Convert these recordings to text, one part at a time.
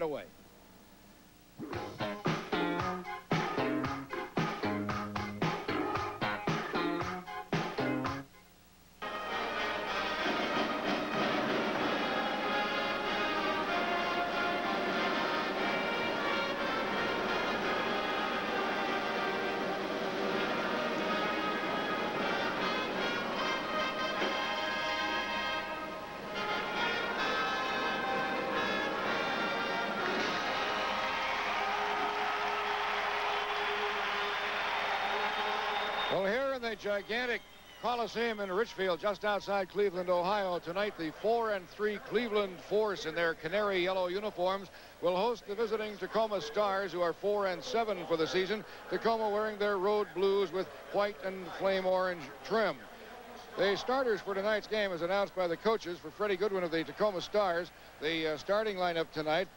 away. Well, here in the gigantic Coliseum in Richfield, just outside Cleveland, Ohio, tonight the 4-3 Cleveland Force in their canary yellow uniforms will host the visiting Tacoma Stars, who are 4-7 for the season. Tacoma wearing their road blues with white and flame orange trim. The starters for tonight's game, as announced by the coaches, for Freddie Goodwin of the Tacoma Stars. The starting lineup tonight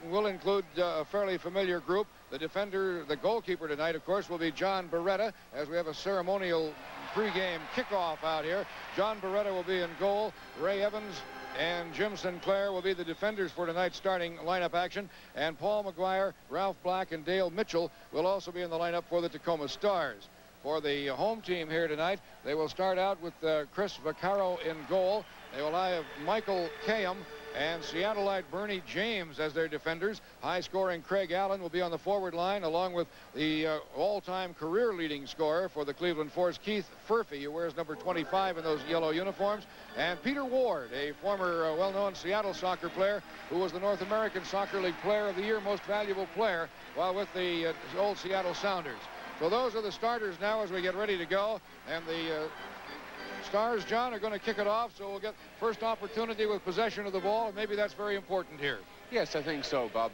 will include a fairly familiar group. The goalkeeper tonight, of course, will be John Beretta, as we have a ceremonial pregame kickoff out here. John Beretta will be in goal. Ray Evans and Jim Sinclair will be the defenders for tonight's starting lineup action. And Paul McGuire, Ralph Black, and Dale Mitchell will also be in the lineup for the Tacoma Stars. For the home team here tonight, they will start out with Chris Vaccaro in goal. They will have Michael Kayham and Seattleite Bernie James as their defenders. High-scoring Craig Allen will be on the forward line, along with the all-time career-leading scorer for the Cleveland Force, Keith Furphy, who wears number 25 in those yellow uniforms, and Peter Ward, a former well-known Seattle soccer player who was the North American Soccer League Player of the Year, most valuable player, while with the old Seattle Sounders. So those are the starters now as we get ready to go, and the Stars, John, are going to kick it off, so we'll get first opportunity with possession of the ball, and maybe that's very important here. Yes, I think so, Bob.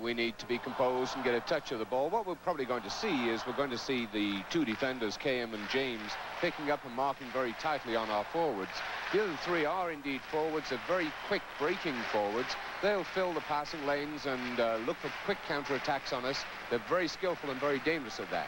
We need to be composed and get a touch of the ball. What we're probably going to see is we're going to see the two defenders, Kayham and James, picking up and marking very tightly on our forwards. The other three are indeed forwards. They're very quick breaking forwards. They'll fill the passing lanes and look for quick counterattacks on us. They're very skillful and very dangerous at that.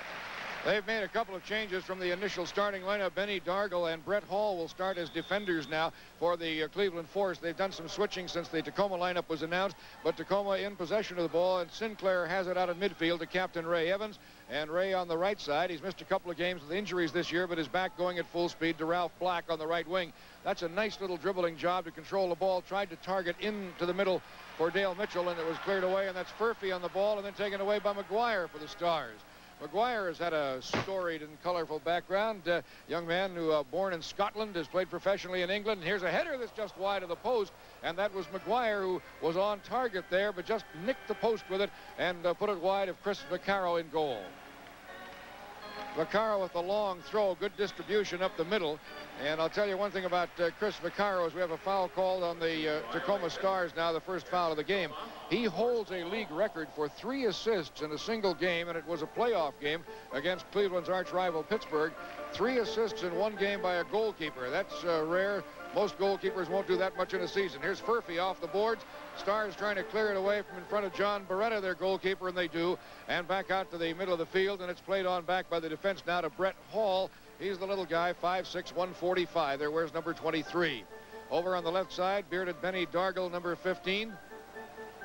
They've made a couple of changes from the initial starting lineup. Benny Dargle and Brett Hall will start as defenders now for the Cleveland Force. They've done some switching since the Tacoma lineup was announced, but Tacoma in possession of the ball, and Sinclair has it out in midfield to Captain Ray Evans. And Ray on the right side. He's missed a couple of games with injuries this year, but is back going at full speed to Ralph Black on the right wing. That's a nice little dribbling job to control the ball. Tried to target into the middle for Dale Mitchell, and it was cleared away, and that's Furphy on the ball, and then taken away by McGuire for the Stars. McGuire has had a storied and colorful background. Young man who born in Scotland, has played professionally in England. And here's a header that's just wide of the post, and that was McGuire, who was on target there, but just nicked the post with it and put it wide of Chris Vaccaro in goal. Vaccaro with the long throw, good distribution up the middle. And I'll tell you one thing about Chris Vaccaro is we have a foul called on the Tacoma Stars now, the first foul of the game. He holds a league record for 3 assists in a single game, and it was a playoff game against Cleveland's arch rival Pittsburgh. 3 assists in one game by a goalkeeper. That's rare. Most goalkeepers won't do that much in a season. Here's Furphy off the boards. Stars trying to clear it away from in front of John Beretta, their goalkeeper, and they do. And back out to the middle of the field, and it's played on back by the defense now to Brett Hall. He's the little guy, 5'6", 145. There wears number 23. Over on the left side, bearded Benny Dargle, number 15.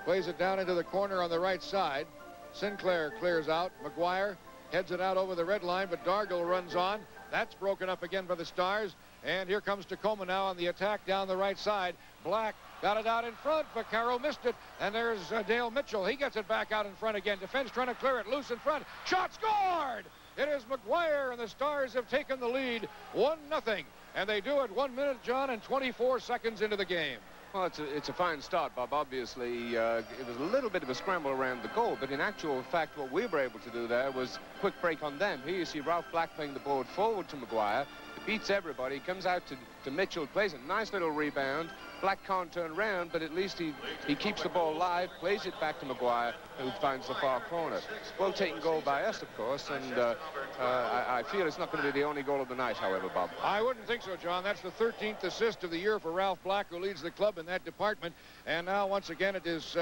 Plays it down into the corner on the right side. Sinclair clears out. McGuire heads it out over the red line, but Dargle runs on. That's broken up again by the Stars. And here comes Tacoma now on the attack down the right side. Black got it out in front. Vaccaro missed it. And there's Dale Mitchell. He gets it back out in front again. Defense trying to clear it loose in front. Shot scored! It is McGuire, and the Stars have taken the lead 1-0. And they do it 1 minute, John, and 24 seconds into the game. Well, it's a fine start, Bob. Obviously, it was a little bit of a scramble around the goal, but in actual fact, what we were able to do there was quick break on them. Here you see Ralph Black playing the ball forward to McGuire. Beats everybody, comes out to Mitchell, plays a nice little rebound. Black can't turn around, but at least he keeps the ball live, plays it back to McGuire, who finds the far corner. Well taken goal by us, of course, and I feel it's not going to be the only goal of the night, however, Bob. I wouldn't think so, John. That's the 13th assist of the year for Ralph Black, who leads the club in that department. And now, once again, it is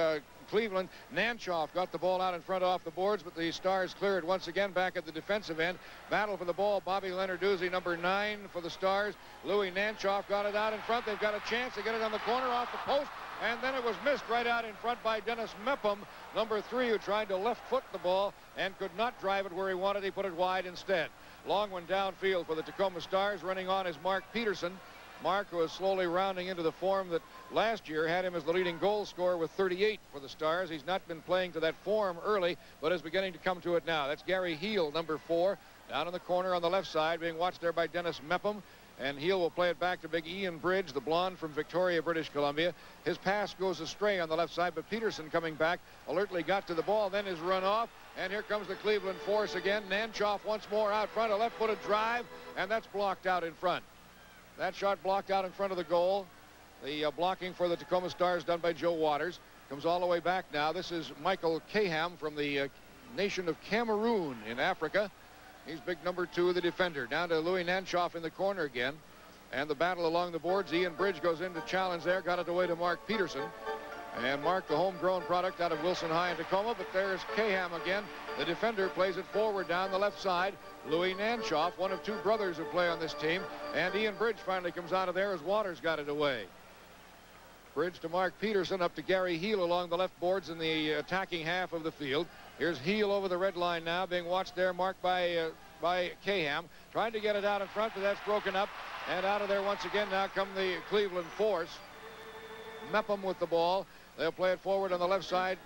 Cleveland. Nanchoff got the ball out in front off the boards, but the Stars cleared once again back at the defensive end. Battle for the ball. Bobby Leonarduzzi, number 9 for the Stars. Louis Nanchoff got it out in front. They've got a chance to get it on the corner off the post. and then it was missed right out in front by Dennis Mepham, number 3, who tried to left foot the ball and could not drive it where he wanted. He put it wide instead. Long one downfield for the Tacoma Stars. Running on is Mark Peterson. Mark, who is slowly rounding into the form that last year had him as the leading goal scorer with 38 for the Stars. He's not been playing to that form early, but is beginning to come to it now. That's Gary Heel, number 4, down in the corner on the left side, being watched there by Dennis Mepham. And Heel will play it back to big Ian Bridge, the blonde from Victoria, British Columbia. His pass goes astray on the left side, but Peterson coming back alertly got to the ball, then is run off. And here comes the Cleveland Force again. Nanchoff once more out front, a left-footed drive, and that's blocked out in front. That shot blocked out in front of the goal. The blocking for the Tacoma Stars done by Joe Waters. Comes all the way back now. This is Michael Caham from the nation of Cameroon in Africa. He's big number 2 of the defender. Down to Louis Nanchoff in the corner again. And the battle along the boards. Ian Bridge goes in to challenge there. Got it away to Mark Peterson. And Mark, the homegrown product out of Wilson High in Tacoma. But there's Caham again. The defender plays it forward down the left side. Louis Nanchoff, one of 2 brothers who play on this team. And Ian Bridge finally comes out of there as Waters got it away. Bridge to Mark Peterson, up to Gary Heel along the left boards in the attacking half of the field. Here's Heel over the red line now, being watched there, marked by Caham. Trying to get it out in front, but that's broken up. And out of there once again now come the Cleveland Force. Mepham with the ball. They'll play it forward on the left side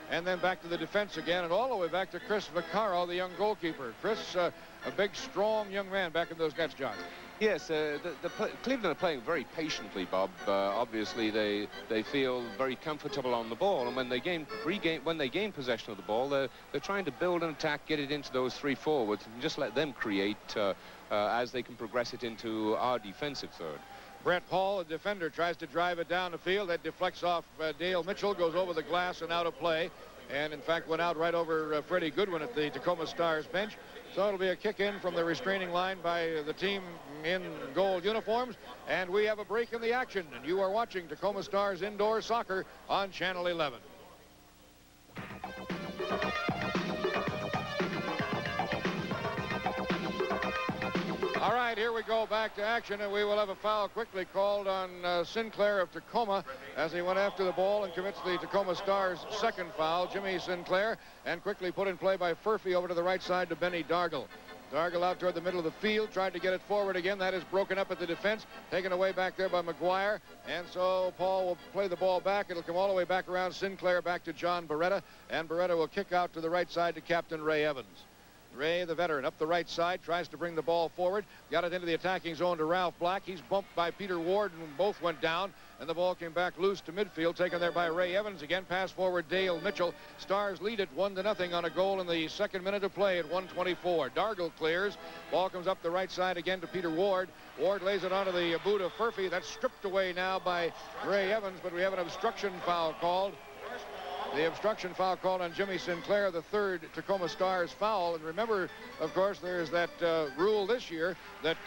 and then back to the defense again, and all the way back to Chris Vaccaro, the young goalkeeper. Chris, a big, strong young man back in those nets, John. Yes, Cleveland are playing very patiently, Bob. Obviously, they feel very comfortable on the ball, and when they gain possession of the ball, they're trying to build an attack, get it into those 3 forwards, and just let them create as they can progress it into our defensive third. Brett Hall, a defender, tries to drive it down the field. That deflects off Dale Mitchell, goes over the glass and out of play. And, in fact, went out right over Freddie Goodwin at the Tacoma Stars bench. So it'll be a kick in from the restraining line by the team in gold uniforms. And we have a break in the action. And you are watching Tacoma Stars Indoor Soccer on Channel 11. All right, here we go back to action, and we will have a foul quickly called on Sinclair of Tacoma as he went after the ball and commits the Tacoma Stars' second foul. Jimmy Sinclair, and quickly put in play by Furphy over to the right side to Benny Dargle. Dargle out toward the middle of the field, tried to get it forward again. That is broken up at the defense, taken away back there by McGuire. And so Paul will play the ball back. It'll come all the way back around Sinclair back to John Beretta, and Beretta will kick out to the right side to Captain Ray Evans. Ray, the veteran, up the right side, tries to bring the ball forward. Got it into the attacking zone to Ralph Black. He's bumped by Peter Ward, and both went down. And the ball came back loose to midfield, taken there by Ray Evans again. Pass forward, Dale Mitchell. Stars lead it 1-0 on a goal in the 2nd minute of play at 1:24. Dargle clears. Ball comes up the right side again to Peter Ward. Ward lays it onto the boot of Furphy. That's stripped away now by Ray Evans, but we have an obstruction foul called. The obstruction foul called on Jimmy Sinclair, the 3rd Tacoma Stars foul. And remember, of course, there's that rule this year that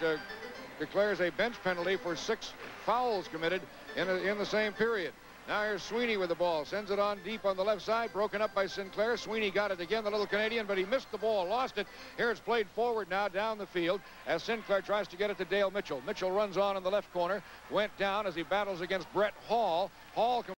declares a bench penalty for 6 fouls committed in the same period. Now here's Sweeney with the ball. Sends it on deep on the left side. Broken up by Sinclair. Sweeney got it again, the little Canadian, but he missed the ball, lost it. Here it's played forward now down the field as Sinclair tries to get it to Dale Mitchell. Mitchell runs on in the left corner. Went down as he battles against Brett Hall. Hall